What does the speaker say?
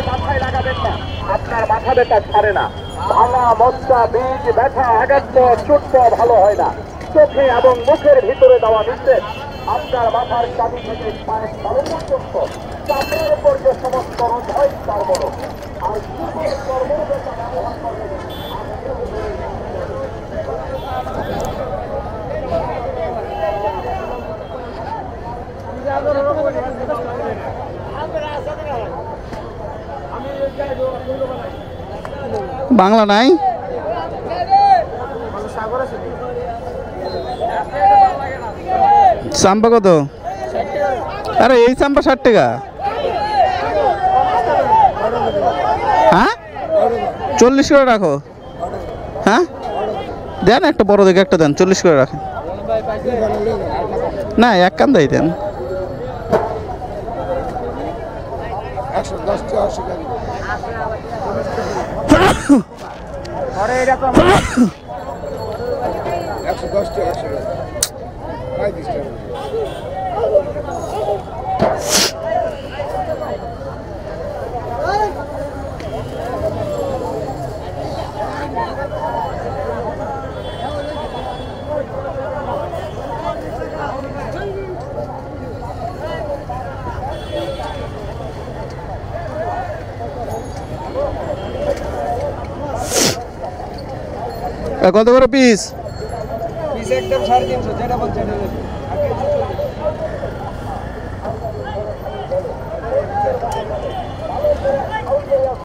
মাথায় লাগাবেন না, আপনার মাথা ব্যথা ছাড়ে না। ভাঙা মজ্জা বীজ ব্যথা আঘাত চুটপ ভালো হয় না। চোখে এবং মুখের ভিতরে দেওয়া নিষেধ। আপনার মাথার চাবি থেকে পায়ের তল পর্যন্ত চাপের উপর যে সমস্ত রোগ হয় তার বড় আর কর্মব্যথা ব্যবহার করে বাংলা নাই চাম্পা কত? আরে এই চাম্পা 60 টাকা। হ্যাঁ 40 করে রাখো। হ্যাঁ দেন একটা বড় দেখে একটা দেন, 40 করে রাখেন। না এক কান্দাই দেন। কত করে পিস? পিস একদম 350, যেটা বলছেন।